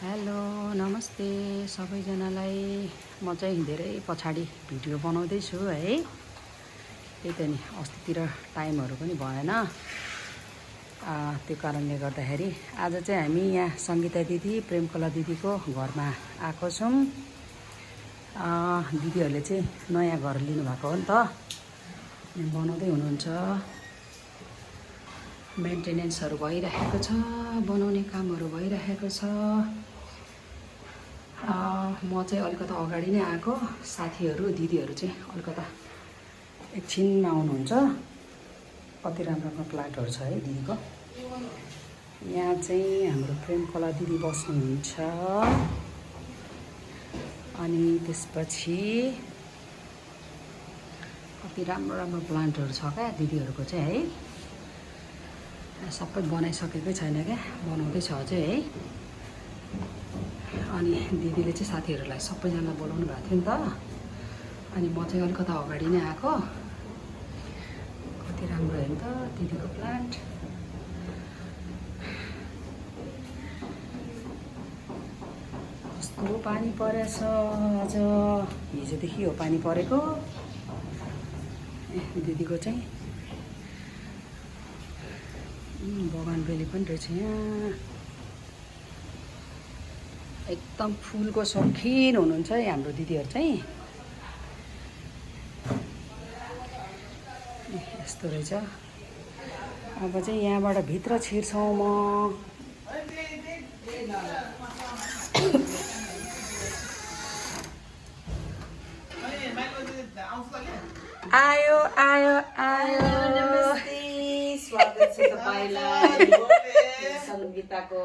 Hello नमस्ते सबैजनालाई। म चाहिँ धेरै पछाडि भिडियो बनाउँदैछु है। त्यही त नि अस्तितिर टाइमहरू पनि भएन। त्यो कारणले गर्दाखेरि आज चाहिँ हामी यहाँ सङ्गीता दिदी प्रेमकला दिदीको घरमा आएको छौँ। दिदीहरूले चाहिँ नयाँ घर लिनुभएको हो नि त, बनाउँदै हुनुहुन्छ। मेन्टेनेन्सहरू भइरहेको छ, बनाउने कामहरू भइरहेको छ। म चाहिँ अलिकता अगाडि नै आएको, साथीहरू दिदीहरू चाहिँ अलिकता एकछिनमा आउनुहुन्छ। कति राम्रो प्लाटहरू छ है दिदीको। यहाँ चाहिँ हाम्रो प्रेमकला दिदी बस्नुहुन्छ। अनि त्यसपछि कति राम्रो प्लान्टहरू छ क्या दिदीहरूको चाहिँ है। सबै बनाइसकेकै छैन क्या, बनाउँदैछ अझै है। अनि दिदीले चाहिँ साथीहरूलाई सबैजना बोलाउनु भएको थियो नि त। अनि म चाहिँ अलिकता अगाडि नै आएको। कति राम्रो हो नि त दिदीको प्लान्ट। कस्तो पानी परेछ आज, हिजोदेखि हो पानी परेको। दिदीको चाहिँ बगानबेली पनि रहेछ यहाँ। एकदम फुलको शौखिन हुनुहुन्छ है हाम्रो दिदीहरू चाहिँ। यस्तो रहेछ। अब चाहिँ यहाँबाट भित्र छिर्छौँ म। आयो आयो आयो, स्वागत छ तपाईलाई संगीताको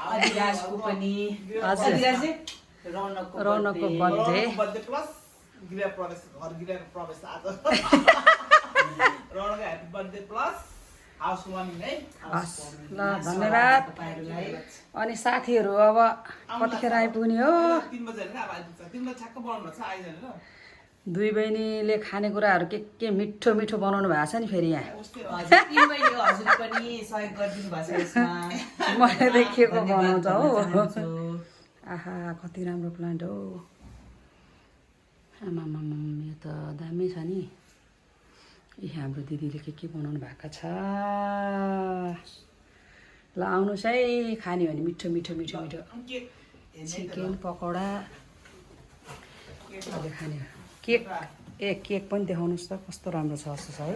अधिराजको पनि। रौनकको बर्थडे प्लस गृह प्रवेश, घर गृह प्रवेश आज। Raunak happy birthday plus housewarming है। ल धन्यवाद। अनि साथीहरू अब कतिखेर आइपुग्ने हो? 3 बजे हैन अब आइपुग्छ। 3 बजे ठ्याक्क बनाउनु छ आइजन ल। दुई बहिनीले खानेकुराहरू के मिठो मिठो बनाउनु भएको छ नि फेरि यहाँ। हजुर पनि सहयोग गरिदिनु भएको छ यसमा। मैले देखेको बनाउँछ हो। आहा कति राम्रो प्लान्ट हो। आमामा यो त दामी छ नि। हाम्रो दिदीले के बनाउनु भएको छ। ल आउनुहोस् है, खाने भने मिठो मिठो मिठो मिठो चिकन पकौडा अहिले खाने। केक केक पनि देखाउनुहोस् त कस्तो राम्रो छ जस्तो छ है।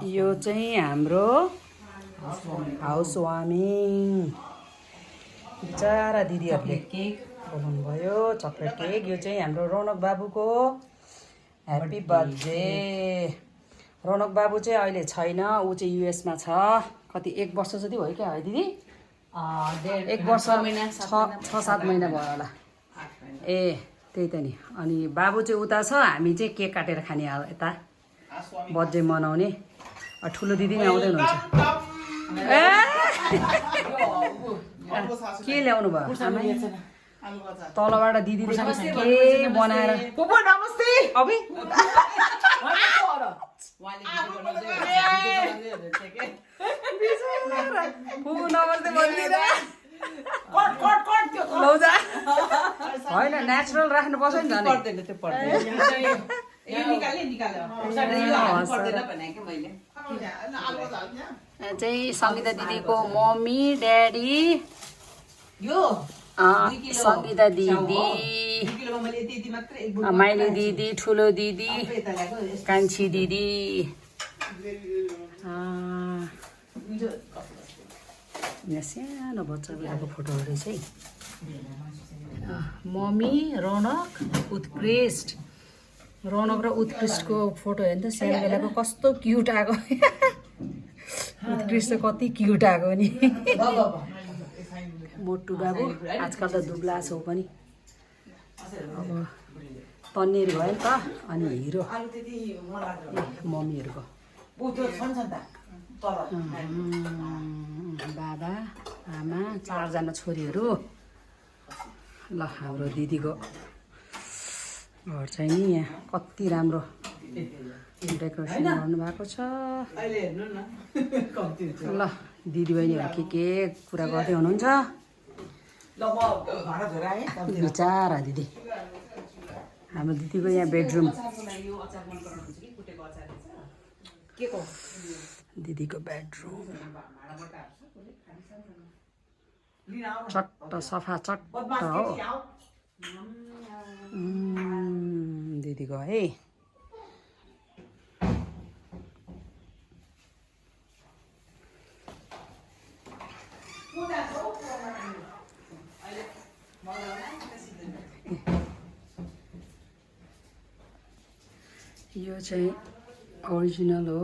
यो चाहिँ हाम्रो हाउस वार्मिङ। बिचारा दिदीहरूले केक बनाउनु भयो, चक्लेट केक। यो चाहिँ हाम्रो रौनक बाबुको ह्याप्पी बर्थडे। रौनक बाबु चाहिँ अहिले छैन, ऊ चाहिँ युएसमा छ। कति 1 वर्ष जति भयो क्या है दिदी? 1 वर्ष 6-7 महिना भयो होला। ए त्यही त नि। अनि बाबु चाहिँ उता छ, हामी चाहिँ केक काटेर खाने यता बर्थडे मनाउने। ठुलो दिदी पनि आउँदै हुनुहुन्छ। के ल्याउनु भयो? तलबाट दिदीले के बनाएर नमस्ते अबे फुपू नमस्ते भन्दिन। होइन नेचुरल राख्नुपर्छ नि त। चाहिँ सङ्गीता दिदीको मम्मी ड्याडी, सङ्गीता दिदी, माइली दिदी, ठुलो दिदी, कान्छी दिदी। यहाँ सानो बच्चा बेलाको फोटोहरू रहेछ है। मम्मी रौनक उत्कृष्ट। रौनक र उत्कृष्टको फोटो हेर्नु त, सानो बेलाको कस्तो क्युट आएको। उत्कृष्ट कति क्युट आएको नि। मोटु बाबु आजकल त दुब्ला छौ पनि। अब तन्नेरी भयो नि त। अनि हिरो मम्मीहरूको बाबा आमा 4 जना छोरीहरू। ल हाम्रो दिदीको घर चाहिँ नि यहाँ कति राम्रो डेकोरेसन गर्नुभएको छ। अहिले हेर्नु न कम्ती हुन्छ ल दिदीबहिनीहरू के कुरा गर्दै हुनुहुन्छ। ल म भाडा धोएर आएँ बिचारा दिदी, हाम्रो दिदीको यहाँ बेडरुम, दिदीको बेडरुम चट्ट सफा चट्ट हो। दिदीको है यो चाहिँ ओरिजिनल हो,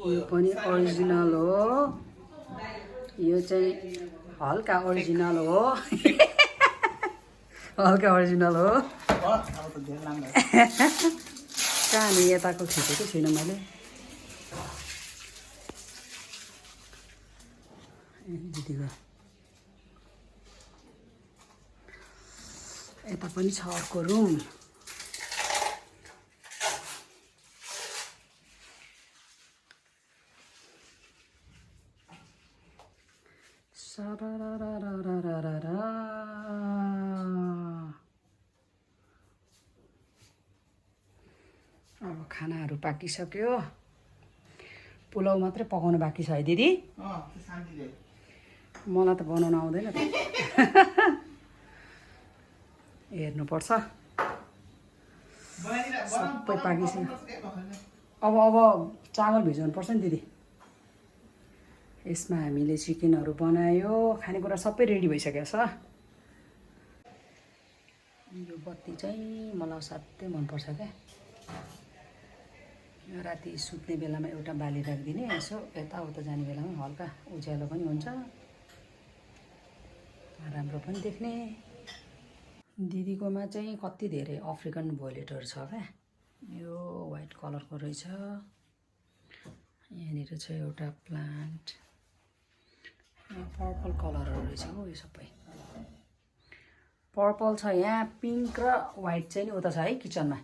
यो पनि ओरिजिनल हो, यो चाहिँ हल्का ओरिजिनल हो। हल्का ओरिजिनल हो। कहाँनिर यताको खिचेको छुइनँ मैले। दिदीको यता पनि छ अर्को रुम। अब खानाहरू पाकिसक्यो, पुलाउ मात्रै पकाउनु बाँकी छ है दिदी। मलाई त बनाउन आउँदैन त। हेर्नुपर्छ, सबै पाकिसक्यो। अब चामल भिजाउनु पर्छ नि दिदी। यसमा हामीले चिकनहरू बनायो, खानेकुरा सबै रेडी भइसकेको छ। यो बत्ती चाहिँ मलाई असाध्यै मनपर्छ क्या। यो राति सुत्ने बेलामा एउटा बाली राखिदिने, यसो यताउता जाने बेलामा हल्का उज्यालो पनि हुन्छ, राम्रो पनि देख्ने। दिदीकोमा चाहिँ कति धेरै अफ्रिकन भोइलेटहरू छ क्या। यो वाइट कलरको रहेछ। यहाँनिर चाहिँ एउटा प्लान्ट, पर्पल कलरहरू रहेछ हो। यो सबै पर्पल छ यहाँ, पिङ्क र वाइट चाहिँ नि उता छ है किचनमा।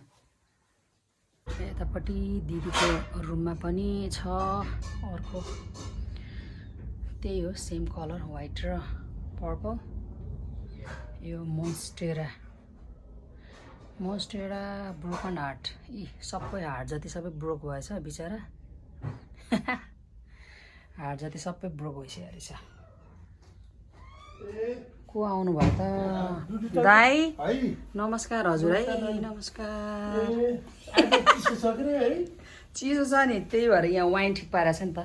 यतापट्टि दिदीको रुममा पनि छ अर्को, त्यही हो सेम कलर वाइट र पर्पल। यो मोन्स्टेरा ब्रोकन हार्ट, यी सबै हार्ट जति सबै ब्रोक भएछ बिचरा। हार्ट जति सबै ब्रोक भइसकेको रहेछ। को आउनुभयो त दाई? नमस्कार हजुर है, नमस्कार। चिसो छ नि, त्यही भएर यहाँ वाइन ठिक पारेको छ नि त।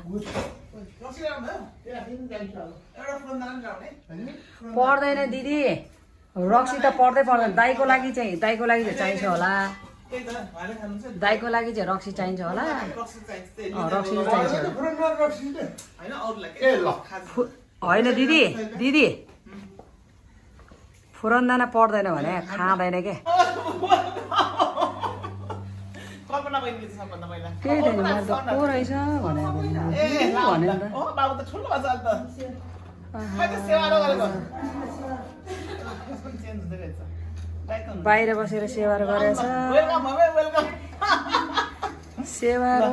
पर्दैन दिदी, रक्सी त पर्दैन। दाईको लागि चाहिँ चाहिन्छ होला। दाईको लागि चाहिँ रक्सी चाहिन्छ होला। रक्सी चाहिन्छ होइन दिदी फुरन्दाना पर्दैन भने खाँदैन के। त्यही त नि, मैले त को रहेछ भनेर बाहिर बसेर सेवारो गरेछ। सेवारो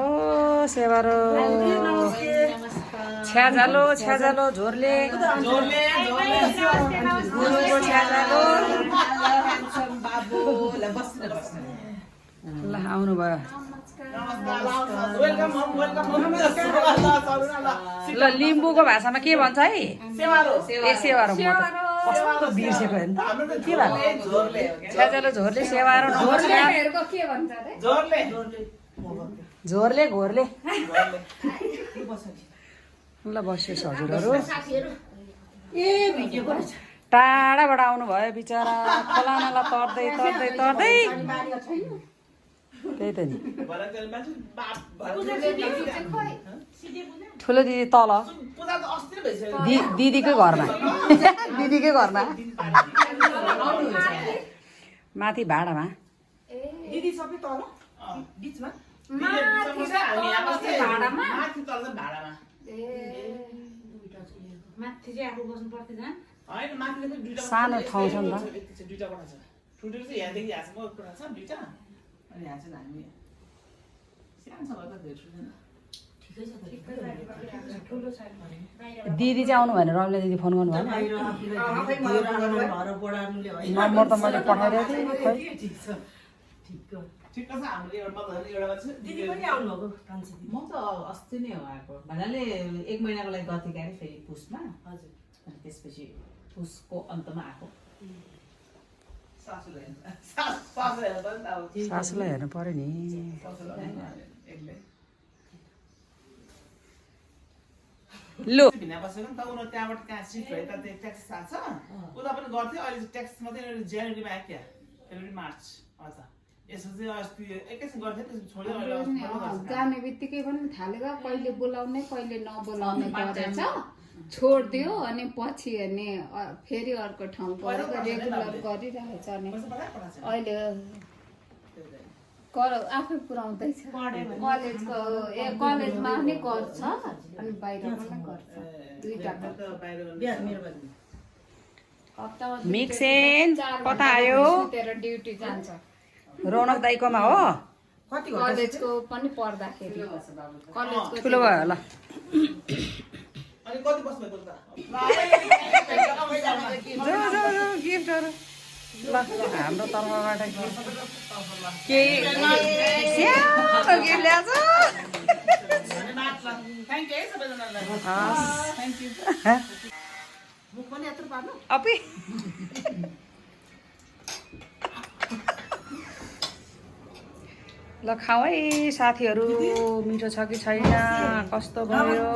छ्याजालो झोरले गुरुको छ्याजालो। ल आउनुभयो। ल लिम्बूको भाषामा के भन्छ है? सेवारो। म त कस्तो बिर्सेको हेर्नु के भएको। छ्याजालो झोरले सेवारो झोरले घोरले। ल बस्योस् हजुरहरू। टाढाबाट आउनुभयो बिचरा, खोलानाला तर्दै। त्यही त नि, ठुलो दिदी तल दिदीकै घरमा माथि भाडामा। सानो ठाउँ छ नि त। ठुल्ठुलो चाहिँ यहाँदेखि यहाँसम्म कुरा छ दुईवटा अनि यहाँ चाहिँ हामी सानो छ त धेरै ठुलो छैन दिदी चाहिँ आउनु भएन रमिला दिदी फोन गर्नु भएन नम्बर त मैले पठाइदिएको थिएँ खै ठिक छ हामीले एउटा दिदी पनि आउनुभएको कान्छी दिदी म त अस्ति नै हो आएको भन्नाले 1 महिनाको लागि गर्थेँ क्यारे फेरि पुसमा हजुर अनि त्यसपछि पुसको अन्तमा आएको सासूलाई हेर्नु पर्यो नि त अब सासूलाई हेर्नु पर्यो नि एक्लै लु भिना बसेको नि त उनीहरू त्यहाँबाट कहाँ सिफ्ट भयो त त्यो ट्याक्स थाहा छ उता पनि गर्थ्यो अहिले ट्याक्स मात्रै जनवरीमा आयो क्या फेब्रुअरी मार्च हजुर यसो चाहिँ अस्ति एकैछिन गर्थ्यो त्यसपछि छोड्यो जाने बित्तिकै पनि थालेको कहिले बोलाउने कहिले नबोलाउने गरेछ छोडिदियो अनि पछि अनि फेरि अर्को ठाउँ गएर रेगुलर गरिरहेछ अनि अहिले आफै पुऱ्याउँदैछ कलेजको कलेजमा पनि गर्छ अनि बाहिर पनि गर्छ दुईटा मिक्सेन कता आयो तेरो ड्युटी जान्छ रौनक दाइकोमा हो कलेजको पनि पढ्दाखेरि कलेजको ठुलो भयो होला अनि कति बस्नु भएको गिफ्टहरू ल हाम्रो तर्फबाट केही सानो गिफ्ट ल्याएको थ्याङ्क यू है सबैजनालाई मुख पनि यत्रो पार्नु अपी ल खाऊ है साथीहरू मिठो छ कि छैन कस्तो भयो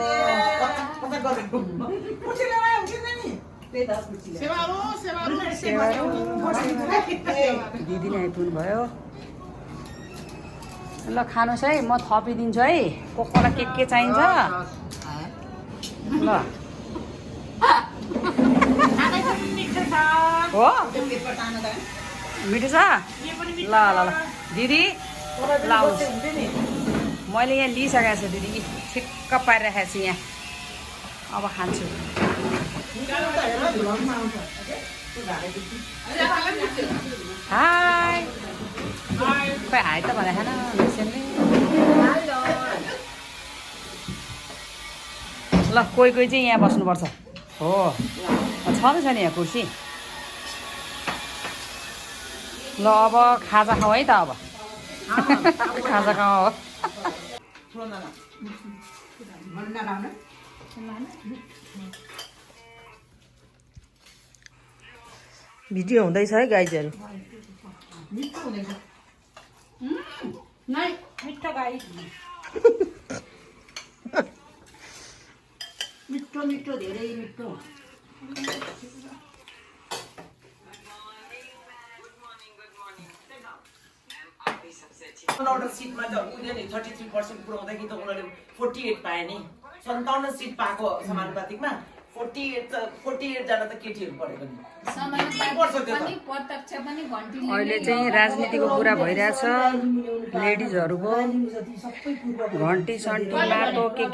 दिदी नै आइपुग्नु भयो ल खानुहोस् है म थपिदिन्छु है कोकोलाई के चाहिन्छ ल हो मिठो छ ल ल ल दिदी लाउनु मैले यहाँ लिइसकेको छु दिदी ठिक्क पारिराखेको छु यहाँ अब खान्छु हाई खै हाई त भने खान ल कोही चाहिँ यहाँ बस्नुपर्छ हो छँदैछ नि यहाँ कुर्सी ल अब खाजा खाऊ है त अब खाजा खाऊ हो भिडियो हुँदैछ है गाइजहरू मिठो गाई मिठो मिठो धेरै मिठो एउटा सिटमा त उनीहरूले 33% पुऱ्याउँदाखेरि त उनीहरूले 48 पाए नि 57 सिट पाएको समानुपातिकमा 48 जना त केटीहरू पढेको नि अहिले चाहिँ राजनीतिको कुरा भइरहेछ लेडिजहरूको घन्टी सन्टी माटो के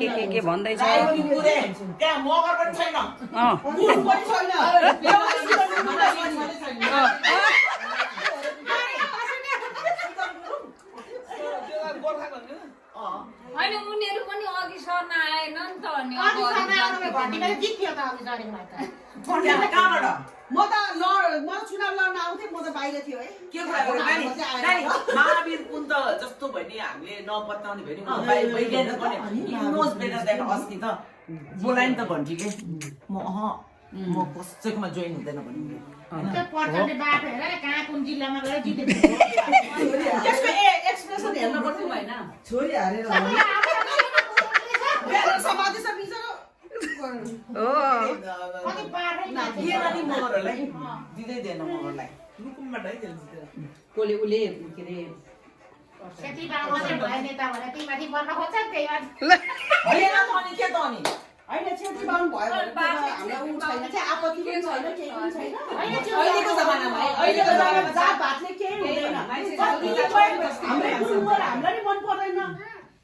भन्दैछ त्यहाँ मगर पनि छैन होइन उनीहरू पनि अघि सर्न आएन नि त अनि म त चुनाव लड्न आउँथेँ म त बाहिर थियो है के कुरा गर्नु नानी महावीर कुन त जस्तो भयो नि हामीले नपत्ताउने भयो नि इग्नोज बेटर देन अस नि त बोलाइ नि त घन्टीले म कसैकोमा जोइन हुँदैन भन्नु त्यसको एक्सप्रेसन हेर्न पर्छ होइन छोरी हारेर दिएन नि मगरहरूलाई दिँदै दिएन मगरलाई रुकुमबाट है कसले उसले के अरे होइन छेत्री बाहुन भयो भने हामीलाई ऊ छैन चाहिँ आपत्ति पनि छैन केही पनि छैन अहिलेको जमानामा जात भातले केही हुँदैन हाम्रो गुरुङ हामीलाई नि मन पर्दैन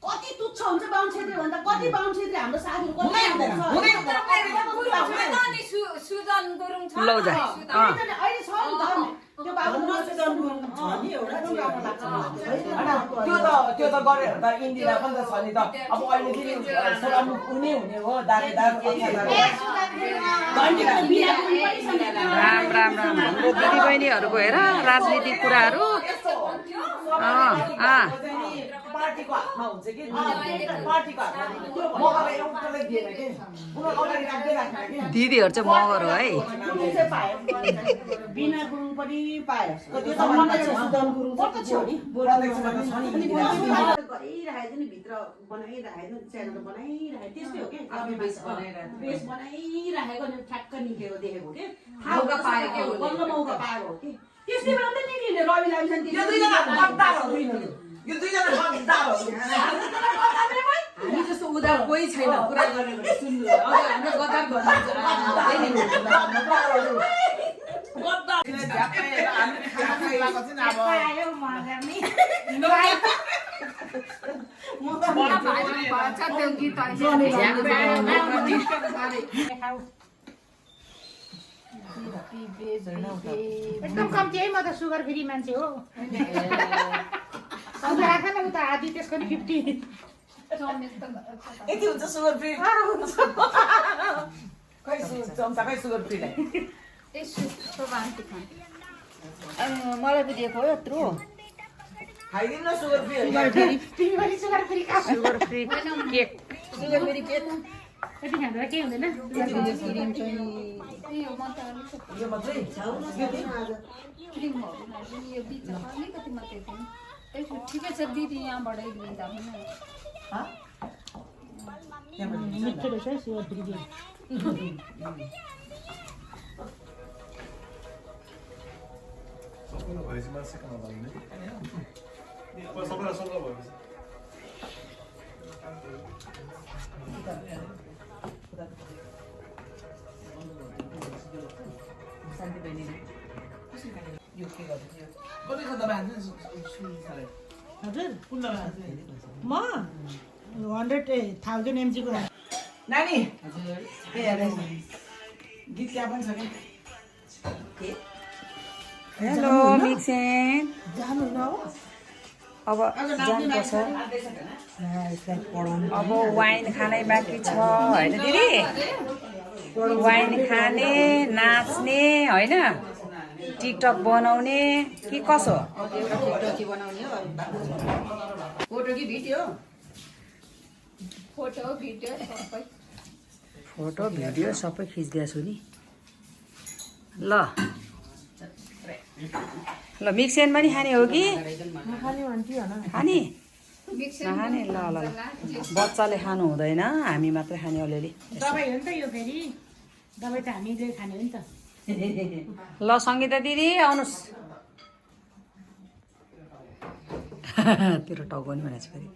कति तुच्छ हुन्छ बाहुन छेत्री भन्दा कति बाहुन छेत्री हाम्रो साथीहरू अहिले छ नि त त्यो त गऱ्यो त इन्दिरा पनि त छ नि त अब अहिले फेरि सोलाउनु हुने हो दागेदार राम राम राम हाम्रो दिदीबहिनीहरूको हेर राजनीतिक कुराहरू पार्टीको हातमा हुन्छ कि पार्टीको हातमा म अब एउटालाई दिएन कि उनीहरू अगाडि राख्दै राखेन कि दिदीहरू चाहिँ मगर हो है बिना गुरुङ पनि पायो गरिरहेको नि भित्र बनाइरहेको च्यानल बनाइरहेको त्यस्तै हो कि बेस बनाइरहेको नि ठ्याक्क निक्लेको देखेको कि मौका पाएको बल्ल मौका पाएको हो कि त्यस्तै बेला त निक्लिने रवि लामिछन् यो दुईजना गद्दारहरू यिनीहरू यो दुईजना गद्दारहरू हामी जस्तो उदार कोही छैन कुरा गर्ने भने सुन्नु हाम्रो गद्दार एकदम कम्ती है म त सुगर फ्री मान्छे हो राख न उता आधी त्यसको नि 50 यति हुन्छ सुगर फ्री खै चम्चा खै सुगर फ्रीलाई मलाई पो दिएको हो यत्रो खाइदिनु न सुगर फ्री तिमी पनि सुगर फ्री खा sugar free cake sugar free cake कति खाँदा के हुँदैन यो मात्रै ठिकै छ दिदी यहाँबाटै लिँदा पनि मिठो रहेछ है सुगर फ्री केक शान्ति बहिनीले यो के गर्दै थियो कतिको दबाई हान्छ हजुर म 100,000 mg को नानी हजुर के हेर्दै गीत त्यहाँ पनि छ कि हेलो मिक्सेन जानु न हो अब जानुपर्छ अब वाइन खानै बाँकी छ होइन दिदी वाइन खाने नाच्ने होइन टिकटक बनाउने कि कसो फोटो कि भिडियो फोटो भिडियो सबै खिचिदिएको छु नि ल ल मिक्सेन पनि खाने हो कि खाने नखाने ल ल बच्चाले खानु हुँदैन हामी मात्रै खाने अलिअलि दबाई हो नि त यो फेरि दबाई त हामीले खाने हो नि त ल सङ्गीता दिदी आउनुहोस् तेरो टाउको नि भनेको फेरि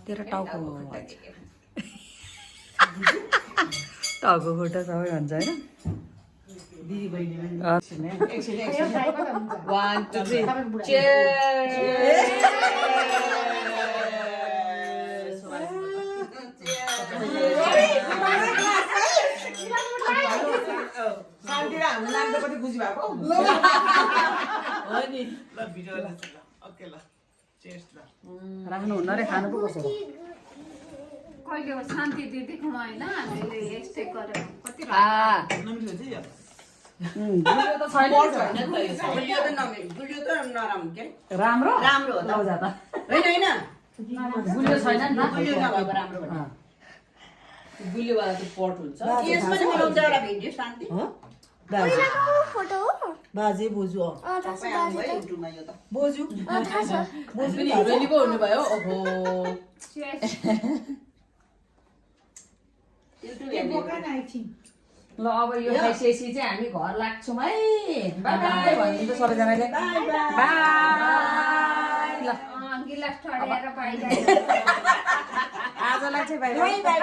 तेरो टाउको टाउको खुट्टा सबै भन्छ होइन दिदी बहिनी वान टू थ्री शान्ति र हाम्रो नाम त कति खुसी भएको हो नि ल भिडियो लाग्छ ल ओके ल चेस्ट ल राख्नुहुन्न रे खानु पो कसो कहिले हो शान्ति दिदीकोमा होइन हामीले यस्तै गरेर कति नमिठो हुन्छ यो गुलियो त छैन गुलियो त नराम्रो के राम्रो राम्रो हो त लौ जा त होइन गुलियो छैन नि त गुलियो नभएको राम्रो भने गुलियोवाला त पट हुन्छ यसमा पनि बनाउँछ एउटा भिडियो शान्ति बाजे बोजू युट्युबमा यो त बोजू बोजू नि हिरोइनी पो हुनुभयो ओहो ल अब यो खाइसकेपछि चाहिँ हामी घर लाग्छौँ है बाई बाई भनिदिन्छ सबैजनाले बाई ल गिलास ठडेर पाइन्छ आजलाई चाहिँ बाई बाई